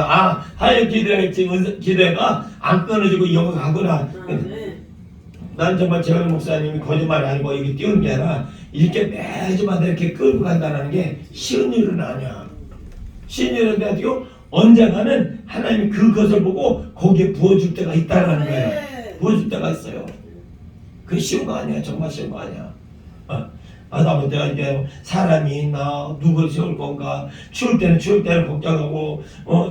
하여 기도회가 안 끊어지고 이어가구나. 난 정말 재활 목사님이 거짓말이 아니고 이게 띄우는 게 아니라 이렇게 매주마다 이렇게 끌고 간다는 게 쉬운 일은 아니야. 쉬운 일은 아니고 언젠가는 하나님이 그것을 보고 거기에 부어줄 때가 있다는 거예요. 부어줄 때가 있어요. 그게 쉬운 거 아니야. 정말 쉬운 거 아니야. 나 내가 이제 사람이 있나, 누굴 세울 건가, 추울 때는 걱정하고,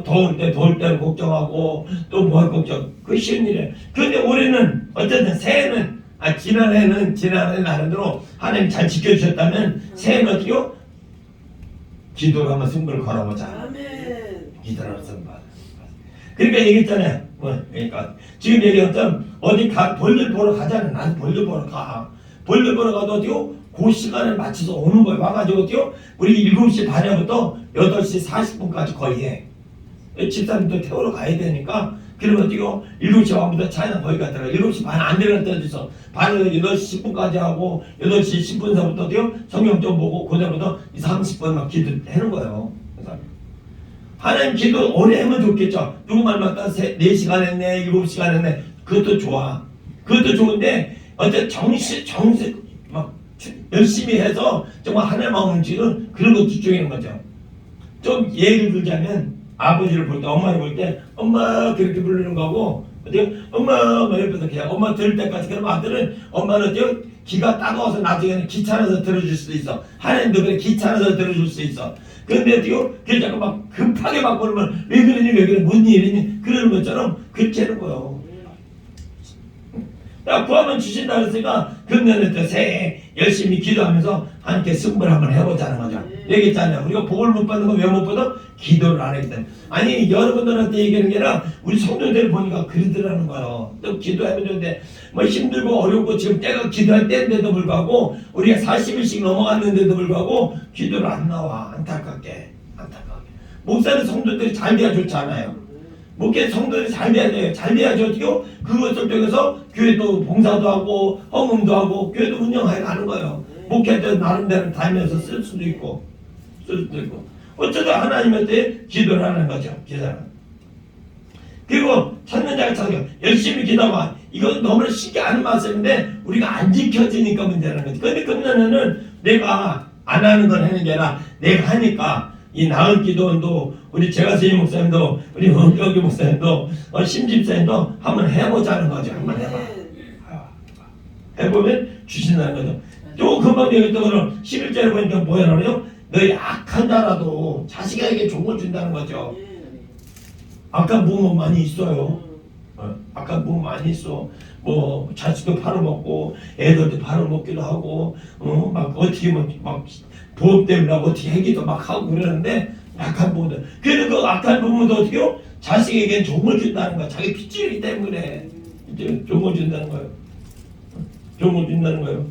더울 때는 걱정하고, 또 뭐 할 걱정. 그게 쉬운 일이야. 그런데 올해는, 어쨌든 새해는, 지난해 나름대로 하나님 잘 지켜주셨다면, 새해는 어떻게요? 기도로 한번 승부를 걸어보자. 기도로 한번 승부. 그러니까 얘기했잖아요. 그러니까, 지금 얘기했던, 어디 볼일 보러 가자는, 난 볼일 보러 가. 볼일 보러 가도 어디요? 그 시간을 맞춰서 오는 거예요. 와가지고 어때요? 우리 7시 반에부터 8시 40분까지 거의 해. 집사님도 태우러 가야 되니까 그러면 어때요? 7시 반부터 차이나 거의 갔다가 7시 반 안 되는 때도 반을 8시 10분까지 하고 8시 10분서부터 어때요? 성경 좀 보고 그다음부터 30분 막 기도하는 거예요. 하나님 기도 오래 하면 좋겠죠. 누구 말 맞다 4시간 했네 7시간 했네 그것도 좋아. 그것도 좋은데 어쨌든 정신 막 열심히 해서 정말 하나님 마음을 움직이는 그런 것도 중요한 거죠. 좀 예를 들자면 아버지를 볼 때, 엄마를 볼 때 엄마 그렇게 부르는 거고 어때요? 엄마 뭐 옆에서 그냥 엄마 들을 때까지 그러면 아들은 엄마는 어때요? 귀가 따가워서 나중에는 귀찮아서 들어줄 수도 있어. 하나님도 그래 귀찮아서 들어줄 수 있어. 그런데 어때요? 그래 자꾸 막 급하게 막 부르면 왜 그래 뭔 일이니 그러는 것처럼 그렇게 하는 거예요. 구하면 주신다 그랬으니까 금년에 또 새해 열심히 기도하면서 함께 승부를 한번 해보자는 거죠. 얘기했잖아요. 우리가 복을 못 받는 건 왜 못 받아? 기도를 안 했기 때문에. 아니 여러분들한테 얘기하는 게 아니라 우리 성도들 보니까 그러더라는 거예요. 또 기도하면 좋은데 뭐 힘들고 어렵고 지금 때가 기도할 때인데도 불구하고 우리가 40일씩 넘어갔는데도 불구하고 기도를 안 나와. 안타깝게. 목사는 성도들이 잘 돼야 좋지 않아요. 목회 성도들이 잘 돼야 돼요. 잘 돼야지 어떻게요? 그것을 통해서 교회도 봉사도 하고 헌금도 하고 교회도 운영해 가는 거예요. 목회도 나름대로 다니면서 쓸 수도 있고 어쩌다 하나님한테 기도를 하는 거죠. 기도는. 그리고 찾는 자가 찾아요. 열심히 기도하면 이건 너무나 쉽지 않은 말씀인데 우리가 안 지켜지니까 문제라는 거죠. 그런데 금년에는 내가 안 하는 건 하는 게 아니라 내가 하니까 이 나은 기도원도 우리 제가세희 목사님도 우리 원격이 목사님도 심집사님도 한번 해보자는 거죠. 한번 해봐. 해보면 주신다는 거죠. 또 금방 얘기했던 거는 11절에 보니까 뭐야 그래요? 너희 악한 자라도 자식에게 종을 준다는 거죠. 악한 부모 많이 있어요. 악한 부모 많이 있어. 뭐 자식도 팔아먹고 애들도 팔아먹기도 하고 막 어떻게 막 보험 때문에 어떻게 하기도 막 하고 그러는데 악한 부모들. 그래도 그 악한 부모도 어떻게요? 자식에겐 종을 준다는 거야. 자기 핏줄이기 때문에 이제 종을 준다는 거예요. 종을 준다는 거예요.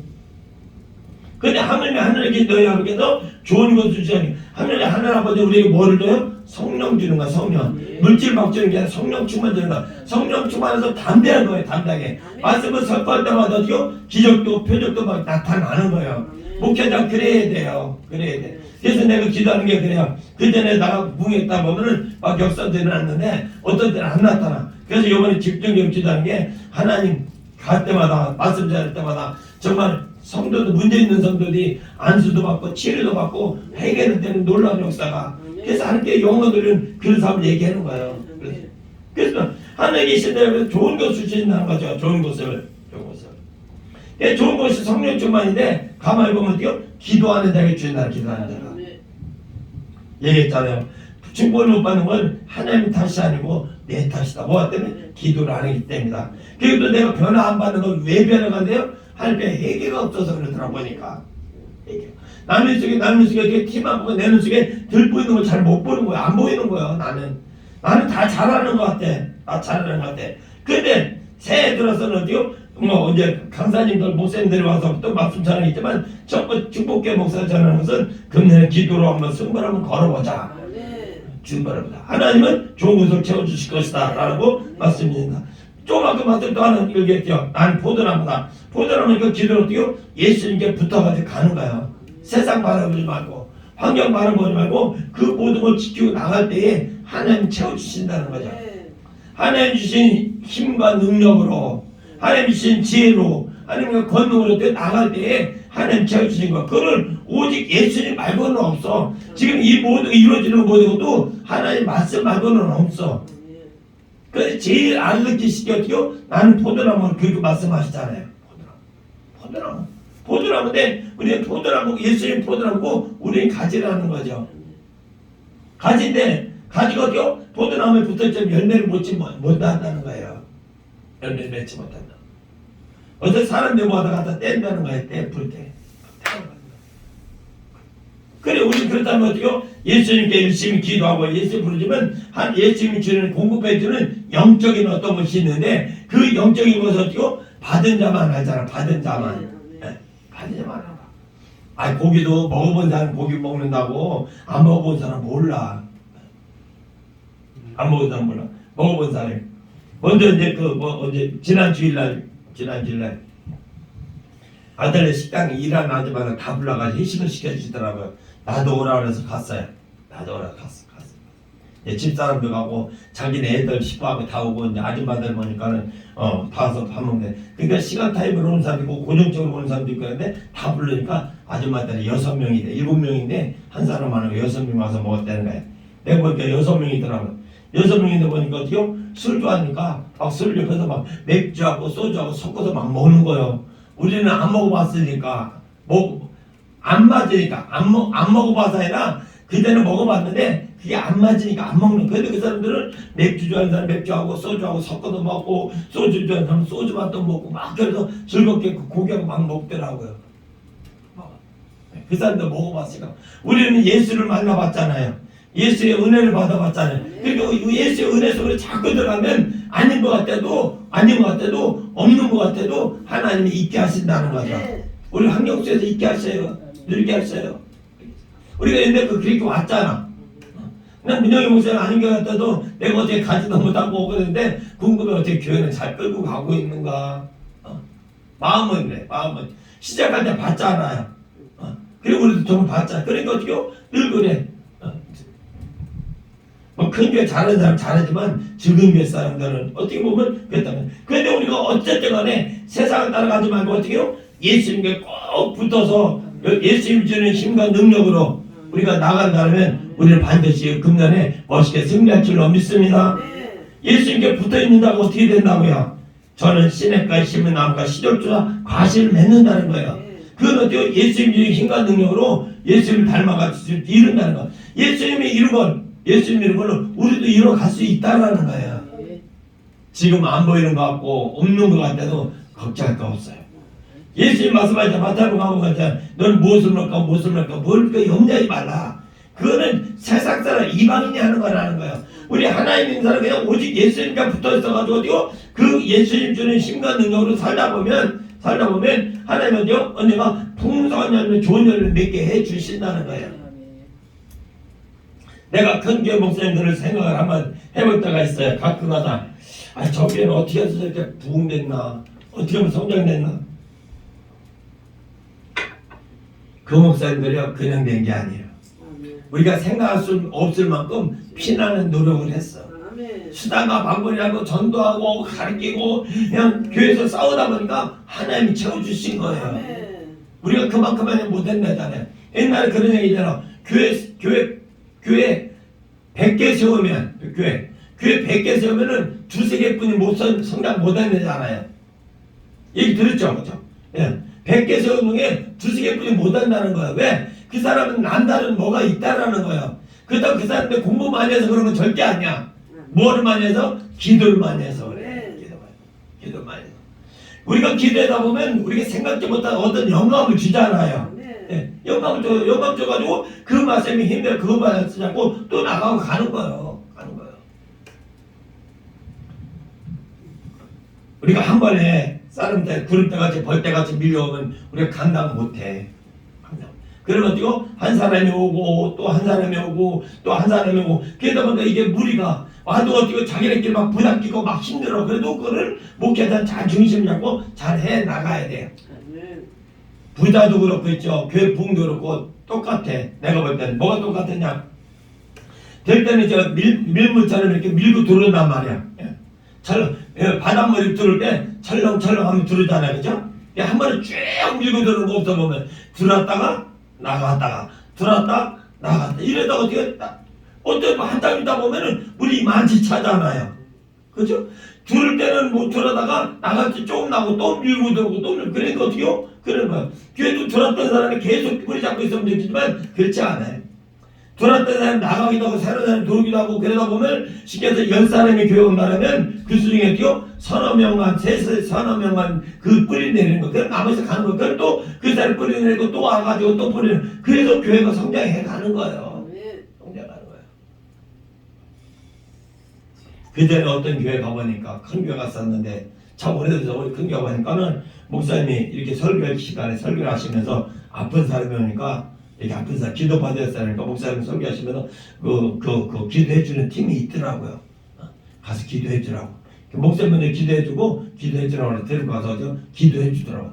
근데 하나님이 하늘에게 너희가 그래서 좋은 것을 주지 않니. 하늘에 하늘 아버지 우리에게 뭐를 줘요? 성령 주는 거야. 성령. 물질 막 주는 게 아니라 성령 충만 주는 거야. 성령 충만해서 담대한 거예요. 담대하게. 말씀을 선포할 때마다 어떻게요? 기적도 표적도 막 나타나는 거예요. 목회자 그래야 돼요. 그래야 돼. 그래서 내가 기도하는 게 그래요. 그 전에 나가 뭉했다 보면은 막 역사도 일어났는데 어떤 때는 안 나타나. 그래서 이번에 집중적으로 기도하는 게 하나님 갈 때마다 말씀 전할 때마다 정말 성도들 문제 있는 성도들이 안수도 받고 치료도 받고 해결을 되는 놀라운 역사가. 그래서 하나님께 영혼들은 그런 사람을 얘기하는 거예요. 그래서 하나님에 계신 데는 좋은 것을 주신다는 거죠. 좋은 것을. 좋은 것이 성령 충만인데 가만히 보면 어때요? 기도하는 자에게 주신다. 기도하는 자가. 얘기했잖아요. 축복을 못 받는 건 하나님 탓이 아니고 내 탓이다. 뭐가 때문에? 기도를 안 하기 때문이다. 그리고 내가 변화 안 받는 건 왜 변화가 안 돼요? 하나님의 회개가 없어서 그러더라 보니까. 남의 속에 티만 보고 내 눈 속에 들 보이는 걸 잘 못 보는 거야. 안 보이는 거야. 나는 다 잘하는 것 같아. 다 잘하는 것 같아. 근데 새해 들어서는 어디요? 뭐 이제 강사님들 목사님들이 와서 또 말씀 전하겠지만 첫 축복계 목사 전하는 것은 금년에 기도로 한번 승부를 한번 걸어보자. 준바랍니다. 하나님은 좋은 것을 채워주실 것이다 라고 말씀입니다. 조그맣게 말씀 또 하나 읽겠죠. 나는 포도나무다. 포도나무는 그 기도로 뛰어 예수님께 붙어가지고 가는 거예요. 세상 바라보지 말고 환경 바라보지 말고 그 모든 걸 지키고 나갈 때에 하나님 채워주신다는 거죠. 하나님 주신 힘과 능력으로, 하나님 주신 지혜로, 하나님과 권능으로 나갈 때에 하나님 채워주신 거. 그거는 오직 예수님 말고는 없어. 지금 이 모든 이루어지는 모든 것도 하나님 말씀 말고는 없어. 그래서 제일 알려지시게 어떻게요? 나는 포도나무 그렇게 말씀하시잖아요. 포도나무인데 우리는 포도나무, 예수님 포도나무고 우리는 가지라는 거죠. 가지인데 가지가 어때요? 포도나무에 붙어있지만 열매를 못한다는 거예요. 열매를 맺지 못한다. 어떤 사람 내모하다 갖다 뗀다는 거예요. 떼풀 때. 그래 우리 그렇다면 어때요? 예수님께 열심히 기도하고 예수 부르지만 예수님이 주는 공급해 주는 영적인 어떤 것이 있는데 그 영적인 것을 어때요? 받은 자만 알잖아. 받은 자만. 네. 받은 자만 알아. 아 고기도 먹어본 사람 고기 먹는다고 안 먹어본 사람 몰라. 안 먹은 사람 몰라. 먹어본 사람. 먼저 이제 언제 지난 주일날 아들네 식당에 일하는 아줌마가 다 불러가지고 회식을 시켜주시더라고요. 나도 오라 그래서 갔어요. 나도 오라 갔어. 집사람들 가고 자기네 애들 식구하고 다 오고 이제 아줌마들 보니까는 다 와서 밥 먹네. 그러니까 시간 타임으로 오는 사람도 있고 고정적으로 오는 사람도 있고 그런데 다 부르니까 아줌마들이 6명이래. 7명인데 한 사람 안 하고 6명 와서 먹었다는 거예요. 내가 보니까 6명이더라고요. 6명인데 보니까 어떻게요? 술 좋아하니까 막 술 옆에서 막 맥주하고 소주하고 섞어서 막 먹는 거예요. 우리는 안 먹어봤으니까 안 맞으니까 안 먹어봐서 아니라 그때는 먹어봤는데 그게 안 맞으니까 안 먹는. 그런데 그 사람들은 맥주 좋아하는 사람 맥주하고 소주하고 섞어서 먹고 소주 좋아하는 사람 소주 맛도 먹고 막 그래서 즐겁게 그 고기하고 막 먹더라고요. 그 사람들 먹어봤으니까. 우리는 예수를 만나봤잖아요. 예수의 은혜를 받아봤잖아요. 그리고 예수의 은혜 속에 자꾸 들어가면 아닌 것 같아도 없는 것 같아도 하나님이 있게 하신다는 거죠. 우리 환경수에서 있게 하셔요. 늘게 하셔요. 우리가 옛날에 그렇게 왔잖아. 난 민영이 목사는 아닌 것 같아도 내가 어떻게 가지도 못하고 오는데 궁금해 어떻게 교회는 잘 끌고 가고 있는가. 마음은 시작할 때 봤잖아요. 그리고 우리도 좀 봤잖아. 그러니까 어떻게 늘 그래. 뭐 큰 교회 잘하는 사람 잘하지만 적은 교회 사람들은 어떻게 보면 그랬다면. 그런데 우리가 어쨌든 간에 세상을 따라가지 말고 어떻게 해요? 예수님께 꼭 붙어서 예수님 주는 힘과 능력으로 우리가 나간다면 우리는 반드시 금년에 멋있게 승리할 줄로 믿습니다. 예수님께 붙어있는다고 어떻게 된다고요? 저는 시냇가에 심은 나무가 시절주나 과실을 맺는다는 거예요. 그건 어때요? 예수님 주는 힘과 능력으로 예수님을 닮아가지고 이룬다는 거. 예수님이 이룬 걸로 우리도 이뤄갈 수 있다는 거예요. 지금 안 보이는 것 같고 없는 것 같아도 걱정할 거 없어요. 예수님 말씀하시자 마태복음 하고 가자. 넌 무엇을 먹을까 뭘 염려하지 말라. 그거는 세상 사람 이방인이 하는 거라는 거예요. 우리 하나님 있는 사람 그냥 오직 예수님과 붙어 있어가지고 그 예수님 주는 힘과 능력으로 살다 보면 하나님은 언제가 풍성한 열매 좋은 열매 맺게 해 주신다는 거예요. 내가 큰 교회 목사님들을 생각을 한번 해볼 때가 있어요. 가끔가다 저 교회는 어떻게 해서 이렇게 부흥됐나, 어떻게 하면 성장됐나. 그 목사님들이요 그냥 된 게 아니에요. 우리가 생각할 수 없을 만큼 피나는 노력을 했어. 수단과 방법이라고 전도하고 가르치고 그냥 교회에서 싸우다 보니까 하나님이 채워주신 거예요. 우리가 그만큼만 못했다잖아요. 옛날에 그런 얘기잖아. 교회 100개 세우면 교회 100개 세우면은 2-3개뿐이 성장 못한다잖아요. 얘기 들었죠? 그렇죠? 예. 100개 세우는 게 2-3개뿐이 못한다는 거예요. 왜? 그 사람은 남다른 뭐가 있다라는 거예요. 그렇다고 그 사람들 공부 많이 해서 그런 건 절대 아니야. 뭐를 많이 해서? 기도를 많이 해서 그래. 기도 많이 해서. 우리가 기도하다 보면 우리가 생각지 못한 어떤 영감을 주잖아요. 네. 영감 줘가지고 그 말씀이 힘들어 그거 말씀하고 또 나가고 가는 거예요. 우리가 한 번에 싸름때 구름대같이 벌떼같이 밀려오면 우리가 감당 못해. 그러면 어디고 한 사람이 오고 또 한 사람이 오고 또 한 사람이 오고 그러다 보니까 이게 무리가 와도 어디고 자기네끼리 막 부닥끼고 막 힘들어. 그래도 그거를 목회자는 잘 중심 잡고 잘 해 나가야 돼요. 부자도 그렇고 있죠. 교회 부흥도 그렇고 똑같아. 내가 볼 때는 뭐가 똑같았냐? 될 때는 저 밀물처럼 이렇게 밀고 들어온단 말이야. 바닷물이 들어올 때 철렁철렁 하면 들어오잖아요. 그죠? 한 번에 쭉 밀고 들어오는 거 없어 보면 들어왔다가 나갔다가 들어왔다 나갔다 이러다가 어떻게 어떤 한참 있다 보면은 물이 많이 차잖아요. 그죠? 들을 때는 못 들어다가 나갔지 조금 나고 또 밀고 들어오고 또 밀고 그러니까 어떻게요? 그런 거야. 교회도 들었던 사람이 계속 뿌리 잡고 있으면 되지만 그렇지 않아요. 들었던 사람이 나가기도 하고 새로운 사람이 들어오기도 하고 그러다 보면 쉽게 해서 10사람이 교회 온다면 그 수중에 어떻게요? 서너 명만 그 뿌리 내리는 거 그럼 나머지 가는 거 그럼 또 그 사람이 뿌리 내리고 또 와가지고 또 뿌리는 그래서 교회가 성장해 가는 거예요. 성장하는 거예요. 그전에 어떤 교회 가보니까 큰 교회 갔었는데 참 오래돼서 큰 교회 가보니까는 목사님이 이렇게 설교할 시간에 설교를 하시면서 아픈 사람이 오니까 이렇게 아픈 사람 기도 받아야 하니까 목사님 설교하시면서 그 기도해주는 팀이 있더라고요. 가서 기도해주라고. 목사님들 기도해주고 기도해주라고 데리고 가서 기도해주더라고.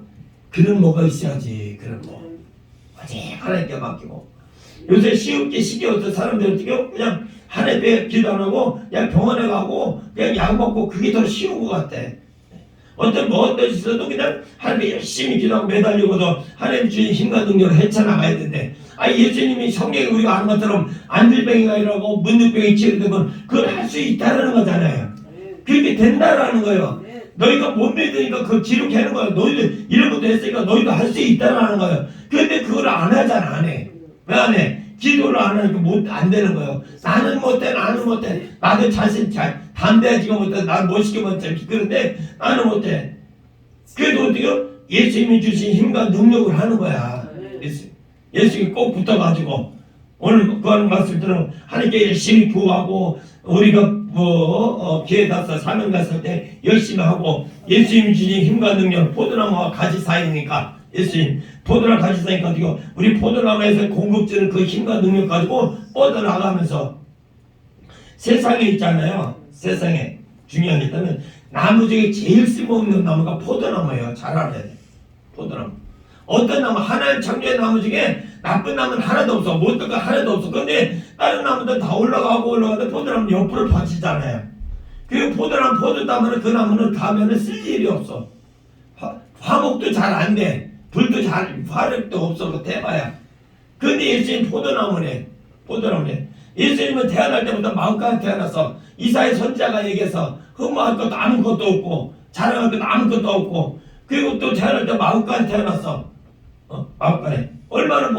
그런 뭐가 있어야지. 그런 뭐 오직 하나님께 맡기고. 요새 쉽게 어떤 사람들 어떻게 그냥 하나님께 기도 안 하고 그냥 병원에 가고 그냥 약 먹고 그게 더 쉬운 것 같대. 어떤 것이 있어도 그냥 하나님께 열심히 기도하고 매달리고서 하나님 주신 힘과 능력을 헤쳐나가야 되는데 예수님이 성경에 우리가 아는 것처럼 안질병이가 일어나고 문득병이 치료되면 그걸 할 수 있다는 거잖아요. 그렇게 된다라는 거예요. 너희가 못 믿으니까 그걸 기록해 하는 거예요. 너희들 이런 것도 했으니까 너희도 할 수 있다는 거예요. 그런데 그걸 안 하잖아. 안 해. 왜 안 해? 기도를 안 하니까 안 되는 거예요. 나는 못해. 나도 자신 담대하지가 못해. 난 못 시키면 그런데 나는 못해. 그래도 어떻게요? 예수님이 주신 힘과 능력을 하는 거야. 예수님이 꼭 붙어가지고 오늘 그 하는 말씀처럼 하나님께 열심히 구하고 우리가 기회 닿아서 사명 갔을 때 열심히 하고 예수님이 주신 힘과 능력 포도나무와 같이 사이니까 예수님 포도나무 같이 사니까 어떻게 우리 포도나무에서 공급주는 그 힘과 능력 가지고 뻗어나가면서 세상에 있잖아요. 세상에 중요한 게 있다면 나무 중에 제일 쓸모없는 나무가 포도나무예요. 잘 알아야 돼. 포도나무. 어떤 나무 하나님 창조의 나무 중에 나쁜 나무는 하나도 없어. 못된 거 하나도 없어. 근데 다른 나무들 다 올라가는데 포도나무는 옆으로 퍼지잖아요. 그리고 포도 따면 그 나무는 가면은 쓸 일이 없어. 화목도 잘 안 돼. 불도 잘 화력도 없어. 대봐야. 근데 예수님 포도나무네. 예수님은 태어날 때부터 마음까지 태어나서 이사의 선지자가 얘기해서 흠모할 것도 아무것도 없고 자랑할 것도 아무것도 없고 그리고 또 태어날 때 마음까지 태어났어. 마음까지 얼마나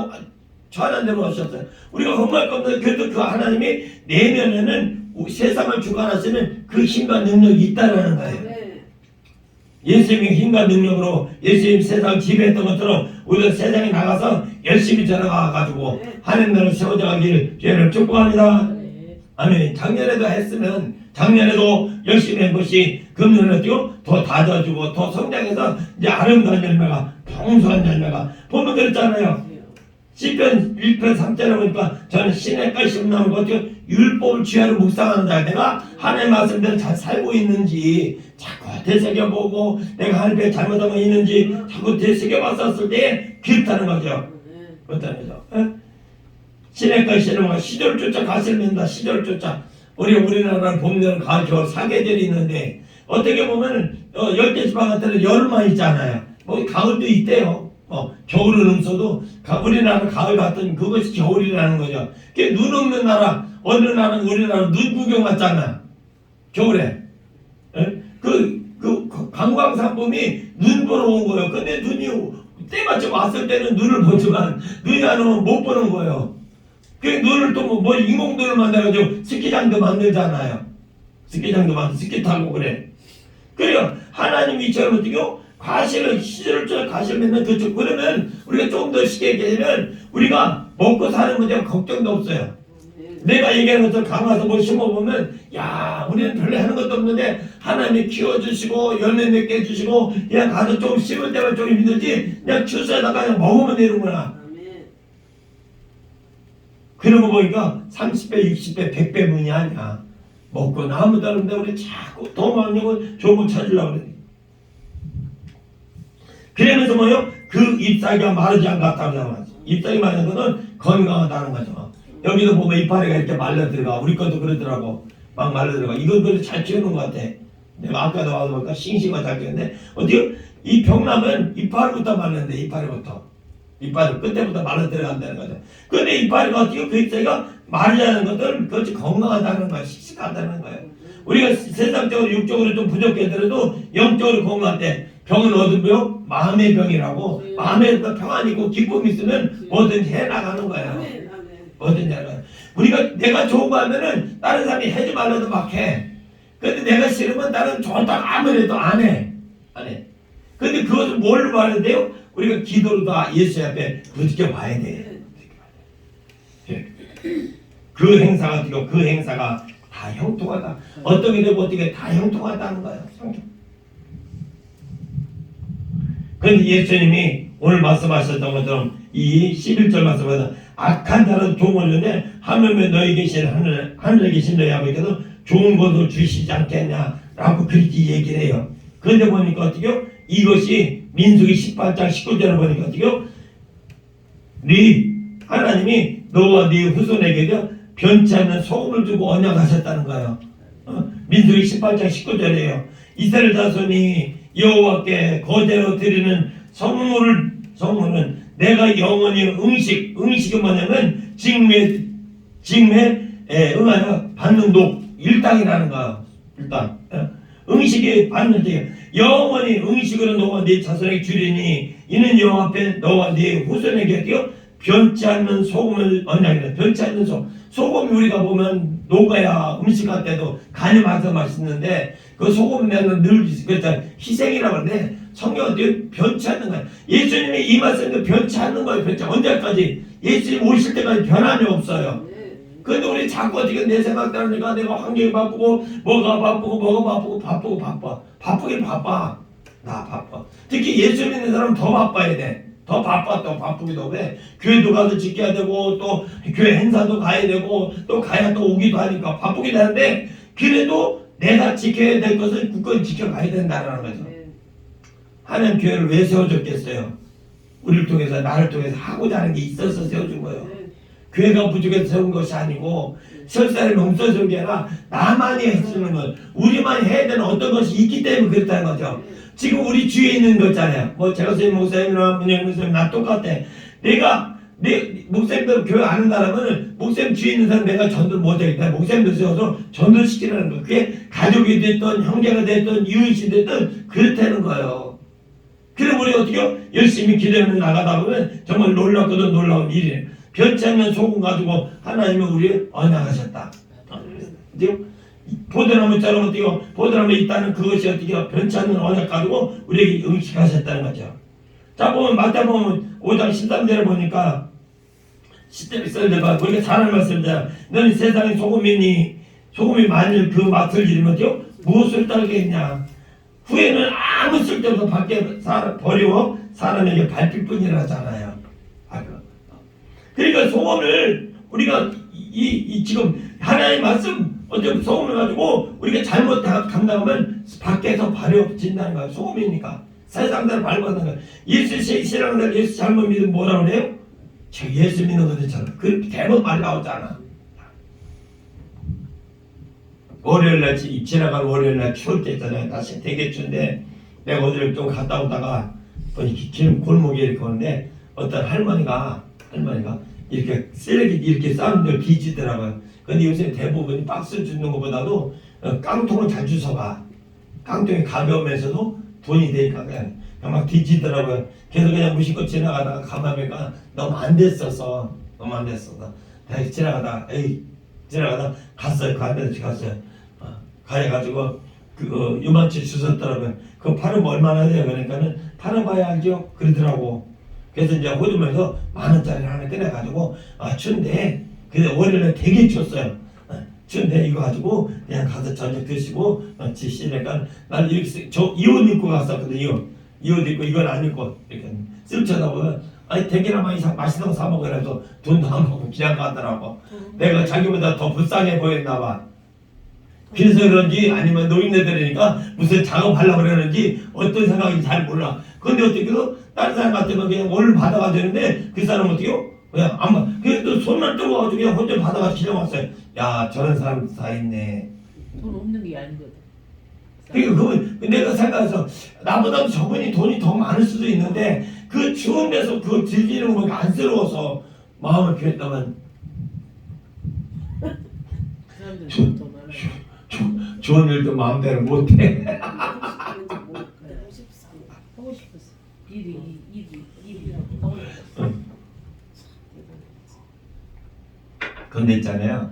전한 대로 하셨어요. 우리가 흠모할 것 없는데 그래도 그 하나님이 내면에는 세상을 주관하시는 그 힘과 능력이 있다는 거예요. 예수님의 힘과 능력으로 예수님 세상 지배했던 것처럼 우리가 세상에 나가서 열심히 전화가가지고 하나님 나라를 세워져 가기를 주님을 축복합니다. 아멘. 작년에도 했으면 작년에도 열심히 한 것이 금년에도 더 다져주고 더 성장해서 이제 아름다운 열매가 풍성한 열매가 보면 그랬잖아요. 시편 1편 3절에 보니까 저는 시냇가 심나무 어떻게 율법을 주야로 묵상하는 자 내가 하나님의 말씀대로 잘 살고 있는지 자꾸 되새겨보고 내가 하나님께 잘못한 거 있는지 자꾸 되새겨봤었을 때 그렇다는 거죠. 그렇다는 거죠. 시냇가 심나무가 시절을 쫓아 가시를 맨다. 시절을 쫓아 우리나라는 봄, 여름, 가을, 겨울 사계절이 있는데 어떻게 보면 열대지방 같은 데는 여름만 있잖아요. 가을도 있대요. 겨울은 없어도 우리나라 가을 같은 그것이 겨울이라는 거죠. 눈 없는 나라 어느 나라는 우리나라 눈 구경 왔잖아. 겨울에 그 관광상품이 눈 보러 온 거예요. 근데 눈이 때마침 왔을 때는 눈을 보지만 눈이 안 오면 못 보는 거예요. 그 눈을 또 뭐 인공눈을 만들어가지고 스키장도 만들잖아요. 스키 타고 그래. 그래요. 하나님이 이처럼 어떻게 과실을 시절을 쫓아 가실 맺는 그쪽 그러면 우리가 조금 더 쉽게 얘기하면 우리가 먹고 사는 문제가 걱정도 없어요. 내가 얘기하는 것처럼 가마서 뭐 심어보면 야 우리는 별로 하는 것도 없는데 하나님이 키워주시고 열매 맺게 해주시고 그냥 가서 좀 심을 때만 좀 힘들지 그냥 주스에다가 그냥 먹으면 되는구나. 그런 거 보니까 30배 60배 100배 문이 아니야. 먹고 나무 다른데 우리 자꾸 더 많은 거 좋은 거 찾으려고 그래. 그러면서 뭐요? 그 잎사귀가 마르지 않았다고 하죠. 잎사귀 마르는 것은 건강하다는 거죠. 여기도 보면 이파리가 이렇게 말라 들어가. 우리 것도 그러더라고. 막 말라 들어가. 이건 그래도 잘 키우는 것 같아. 내가 아까도 와서 보니까 싱싱하게 잘 키우는데 어떻게 이 병나면 이파리부터 말랐는데 이파리부터. 이파리 끝에부터 말라 들어간다는 거죠. 근데 이파리가 어떻게 그 자기가 마르지 않은 것들은 그것이 건강하다는 거야. 씩씩하다는 거예요. 우리가 세상적으로 육적으로 좀 부족하더라도 영적으로 건강할 때 병은 어떤 병? 마음의 병이라고. 마음에 평안이 있고 기쁨이 있으면 뭐든지 해나가는 거예요. 뭐든지 해나가는. 우리가 내가 좋은 거 하면은 다른 사람이 해지 말라도 막 해. 근데 내가 싫으면 나는 좋다고 아무래도 안 해. 안 해. 근데 그것을 뭘로 봐야 돼요? 우리가 기도로 다 예수 앞에 부딪혀 봐야 돼. 그 행사가 어떻게 그 행사가 다 형통하다. 어떻게 되고 어떻게 다 형통하다는 거예요. 그런데 예수님이 오늘 말씀하셨던 것처럼 이 11절 말씀에서 악한 자라도 좋은 걸 주는데 하물며 너희 계신 하늘에 계신 너희 아버지께서 좋은 것을 주시지 않겠냐라고 그렇게 얘기를 해요. 그런데 보니까 어떻게요? 이것이 민수기 18장 19절에 보니까 어떻게요? 네 하나님이 너와 네 후손에게 변치 않는 소금을 주고 언약하셨다는 거예요. 민수기 18장 19절이에요. 이스라엘 자손이 여호와께 거제로 드리는 성물은 내가 영원히 응식이 뭐냐면 징매에 응하여 받는 독 일당이라는 거예요. 일당. 응식이 받는 데 영원히 응식으로 너와 네 자손에게 주리니 이는 여호와 앞에 너와 네 후손에게 변치 않는 소금을 언약이라. 변치 않는 소금이 우리가 보면 녹아야 음식할 때도 간이 맞아 맛있는데 그 소금에는 늘 그러니까 희생이라고 하는데 성경은 변치 않는 거예요. 예수님이 이 말씀도 변치 않는 거예요. 변치 언제까지 예수님 오실 때까지 변함이 없어요. 그런데 우리 자꾸 어떻게 내 생각대로니까 내가 환경이 바쁘고 뭐가 바쁘고 바쁘긴 바빠. 나 바빠. 특히 예수 믿는 사람은 더 바빠야 돼. 더 바빠. 또 바쁘기도 해. 교회도 가서 지켜야 되고 또 교회 행사도 가야 되고 또 가야 또 오기도 하니까 바쁘긴 한데 그래도 내가 지켜야 될 것을 굳건히 지켜가야 된다는 거죠. 하나님 교회를 왜 세워줬겠어요? 우리를 통해서 나를 통해서 하고자 하는 게 있어서 세워준 거예요. 교회가 부족해서 세운 것이 아니고 설사를 없어서 세운 게 아니라 나만이 해주는 것, 우리만 해야 되는 어떤 것이 있기 때문에 그렇다는 거죠. 지금 우리 주위에 있는 거잖아요. 뭐 제가 선생님 목사님이나 문영 목사님 나 똑같아. 내 목사님들 교회 안 한다면 목사님 주위에 있는 사람 내가 전도를 못하겠다. 목사님들 세워서 전도시키라는 거. 그게 가족이 됐든 형제가 됐든 이웃이 됐든 그렇다는 거예요. 그럼 우리 어떻게 열심히 기도하면서 나가다 보면 정말 놀랍고도 놀라운 일이에요. 변치 않는 소금 가지고 하나님은 우리를 언약하셨다. 보드나무처럼 어떻게 보드나무에 있다는 그것이 어떻게 변치 않는 언약 가지고 우리에게 응식하셨다는 거죠. 자 보면 마태복음 5장 13절에 보니까 10절에 봐. 우리가 잘 아는 말씀입니다. 너는 세상의 소금이니 소금이 만일 그 맛을 잃으면 무엇을 따르겠냐. 후에는 아무 쓸데없어 밖에 버리고 사람에게 밟힐 뿐이라 하잖아요. 그러니까 소금을 우리가 지금 하나님의 말씀 어떤 소금을 가지고 우리가 잘못 감당하면 밖에서 버려진다는 거예요. 소금이니까 세상 사람 밟아는 거예요. 예수 신앙들 예수 잘못 믿으면 뭐라 그래요? 저 예수 믿는 것들처럼 그 대부분 말 나오잖아. 월요일날 지나간 월요일날 추울 때 있잖아요. 다시 되게 추운데 내가 어디를 좀 갔다 오다가 길 골목에 이렇게 오는데 어떤 할머니가 이렇게 쓰레기 이렇게 싸는 걸 뒤지더라고요. 근데 요새 대부분 박스 주는 것보다도 깡통을 잘 주워가. 깡통이 가벼우면서도 돈이 되니까 그냥 막 뒤지더라고요. 그래서 그냥 무심코 지나가다가 가만 보니까 너무 안 됐어서 다시 지나가다 갔어요. 갔어요. 가해가지고 요만치 주웠더라고요. 그거 팔으면 얼마나 돼요? 그러니까는 팔아봐야 알죠? 그러더라고. 그래서 이제 호주머니에서 10,000원짜리 하나 꺼내가지고 추운데 근데 월요일에 되게 추웠어요. 추운데 이거 가지고 그냥 가서 저녁 드시고 지시니까 난 이렇게 이 옷 입고 갔었거든. 이 옷 입고 이건 안 입고 이렇게 쓱 쳐다보면 아니 되게나 많이 맛있는 거 사 먹으라서 돈도 안 먹고 그냥 가더라고. 내가 자기보다 더 불쌍해 보였나 봐. 그래서 그런지 아니면 노인네들이니까 무슨 작업하려고 그러는지 어떤 생각인지 잘 몰라. 근데 어떻게 다른 사람 같으면 그냥 월 받아가 되는데 그 사람은 어떻게 그냥 아마 그래도 손만 뜨거워가지고 그냥 혼자 받아가 지나왔어요. 야 저런 사람 다 있네. 돈 없는 게 아니거든. 그러니까 그 내가 생각해서 나보다 저분이 돈이 더 많을 수도 있는데 그 추운 데서 그걸 즐기는 거 보니까 안쓰러워서 마음을 비웠다면 그 사람들 돈더 많아. 좋은 일도 마음대로 못해. 하고 싶었어. 일이 하고 싶었어. 근데 있잖아요.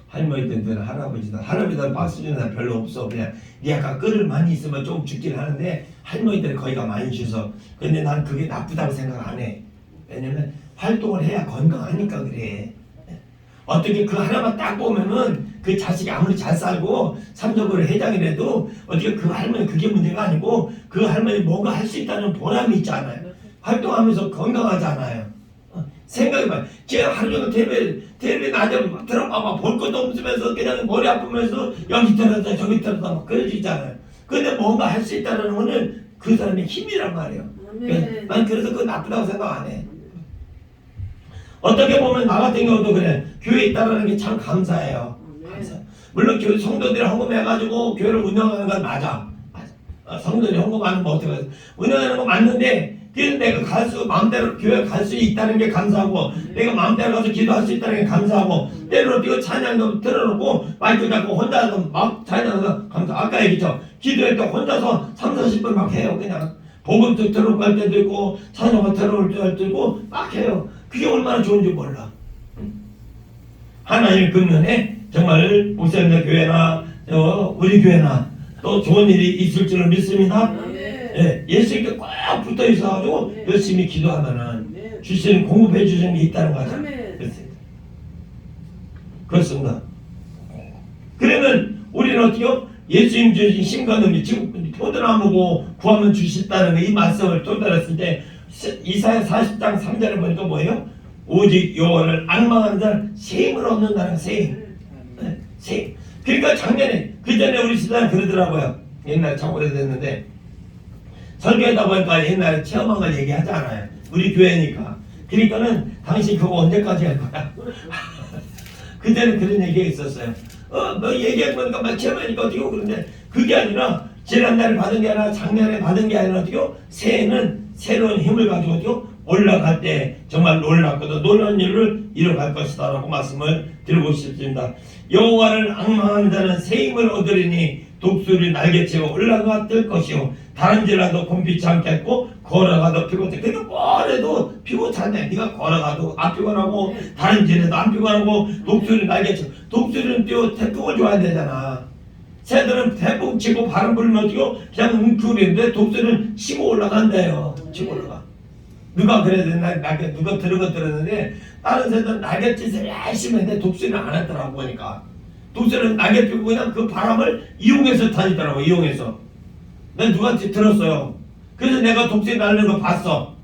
할머니들, 할아버지들 박수주는 날 별로 없어. 그냥 약간 끓을 많이 있으면 좀 죽긴 하는데 할머니들 거기가 많이 주서. 근데 난 그게 나쁘다고 생각 안 해. 왜냐면 활동을 해야 건강하니까 그래. 어떻게 그 하나만 딱 보면은 그 자식이 아무리 잘 살고 삼적으로 회장이라도 어떻게 그 할머니 그게 문제가 아니고 그 할머니 뭔가 할 수 있다는 보람이 있잖아요. 활동하면서 건강하잖아요. 생각해봐. 제가 하루 종일 텔레비 낮에 들어봐봐. 볼 것도 없으면서 그냥 머리 아프면서 여기 들었다 저기 들었다 막 그러지잖아요. 근데 뭔가 할 수 있다는 거는 그 사람의 힘이란 말이에요. 난 그래서 그거 나쁘다고 생각 안 해. 어떻게 보면 나 같은 경우도 그래. 교회에 있다는 게 참 감사해요. 감사. 물론 교회 성도들이 헌금해가지고 교회를 운영하는 건 맞아. 성도들이 헌금하는 거 어떻게 운영하는 거 맞는데 그래서 내가 마음대로 교회 갈 수 있다는 게 감사하고 내가 마음대로 가서 기도할 수 있다는 게 감사하고 때로는 이거 찬양도 틀어놓고 마이크 잡고 혼자서 막 찬양해서 감사. 아까 얘기했죠. 기도할 때 혼자서 30-40분 막 해요. 그냥 복음도 들어올 갈 때도 있고 찬양을 들어올 때도 있고 막 해요. 그게 얼마나 좋은지 몰라. 하나님 근면에 정말 목사님들 교회나 우리 교회나 또 좋은 일이 있을 줄을 믿습니다. 예, 예수님께 꼭 붙어 있어가지고 열심히 기도하면은 주시는 공급해 주시는 게 있다는 거죠. 그렇습니다. 그러면 우리는 어떻게요? 예수님 주신 힘과 능력, 지금 포도나무고 구하면 주신다는 이 말씀을 전달했을 때 이사야 40장 3절에 보니까 뭐예요? 오직 여호와를 앙망하는 자는 세임을 얻는다는 세임. 세임. 그러니까 작년에 그 전에 우리 시대는 그러더라고요. 옛날에 참 오래됐는데 설교하다 보니까 옛날에 체험한 걸 얘기하잖아요. 우리 교회니까. 그러니까는 당신 그거 언제까지 할 거야? 그때는 그런 얘기가 있었어요. 너 얘기한 거니까 막 체험하니까 어떻게 그런데 그게 아니라 지난달에 받은 게 아니라 작년에 받은 게 아니라 어떻게 새해는 새로운 힘을 가지고 어떻게 올라갈 때 정말 놀랍고도 놀라운 일을 이뤄갈 것이다 라고 말씀을 드리고 싶습니다. 여호와를 앙망하는 자는 새 힘을 얻으리니 독수리 날개치고 올라가 뜰 것이요 다른지라도 곤피치 않겠고 걸어가도 피곤해. 그러니까 뭐래도 피곤찮네. 네가 걸어가도 안 피곤하고 다른지라도 안 피곤하고 독수리 날개치고 독수리는 또 태풍을 좋아야 되잖아. 새들은 태풍 치고 바람 불면 어떻게 그냥 웅크리는데 독수리는 치고 올라간대요. 치고 올라가. 누가 그래야 되나 누가 들은 거 들었는데 다른 새들은 날갯짓을 열심히 했는데 독수리는 안 했더라고 보니까. 독수리는 날개 피고 그냥 그 바람을 이용해서 다니더라고. 이용해서. 난 누구한테 들었어요. 그래서 내가 독수리 날리는 거 봤어.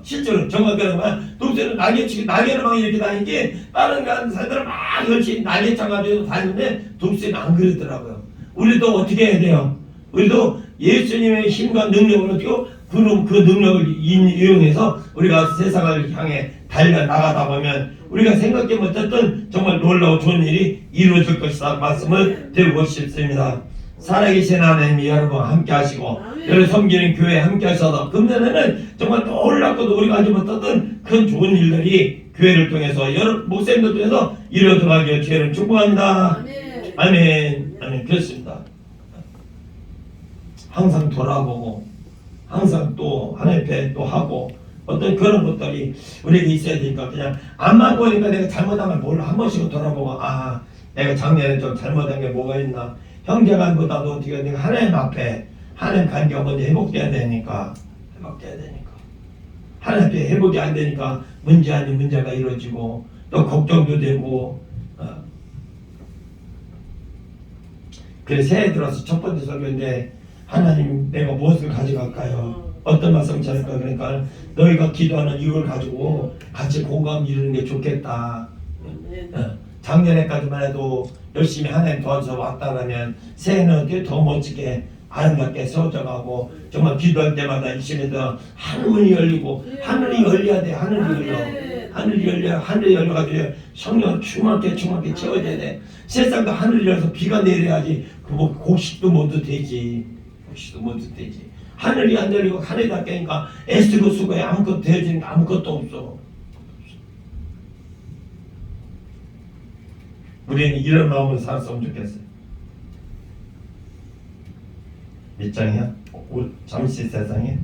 실제로 정말 그런 거야. 독수리는 날개를 막 이렇게 다니지 다른 새들은 막 열심히 날개 차가지고 다니는데 독수리는 안 그러더라고요. 우리도 어떻게 해야 돼요? 우리도 예수님의 힘과 능력을 어떻게 그 능력을 이용해서 우리가 세상을 향해 달려 나가다 보면 우리가 생각지 못했던 정말 놀라운 좋은 일이 이루어질 것이다 말씀을 드리고 싶습니다. 살아계신 하나님이 여러분 함께 하시고 여러분 섬기는 교회에 함께 하셔서 금년에는 정말 놀랍고도 우리가 하지 못했던 큰 좋은 일들이 교회를 통해서 여러분 목사님들 통해서 이루어져가기를 주를 축복합니다. 아멘. 아멘. 그렇습니다. 항상 돌아보고 항상 또 하나님 앞에 또 하고 어떤 그런 것들이 우리에게 있어야 되니까 그냥 앞만 보니까 내가 잘못하면 몰라 한 번씩은 돌아보고 내가 작년에 좀 잘못한 게 뭐가 있나 형제간보다도 어떻게 내가 하나님 앞에 하나님 관계가 먼저 회복돼야 되니까 하나님 앞에 회복이 안 되니까 문제 아닌 문제가 이루어지고 또 걱정도 되고 그래서 새해 들어서 첫 번째 설교인데 하나님 내가 무엇을 가져갈까요? 어떤 말씀 전할까? 그러니까 너희가 기도하는 이걸 가지고 같이 공감 이루는 게 좋겠다. 작년에까지만 해도 열심히 하나님 도와서 왔다라면 새해는 어떻게 더 멋지게 아름답게 세워져가고 정말 기도할 때마다 이 시간에 하늘문이 열리고 하늘이 열려야 돼. 하늘이 열려. 하늘이 열려가지고 성령 충만하게 채워져야 돼. 세상도 하늘이 열려서 비가 내려야지. 그뭐 곡식도 먼저 되지. 곡식도 먼저 되지. 하늘이 안 열리고 하늘이 안 깨니까 애쓰고 쓰고에 아무것도 되어지는 게 아무것도 없어. 우리는 이런 마음으로 살았으면 좋겠어요. 몇 장이야? 잠시 세상에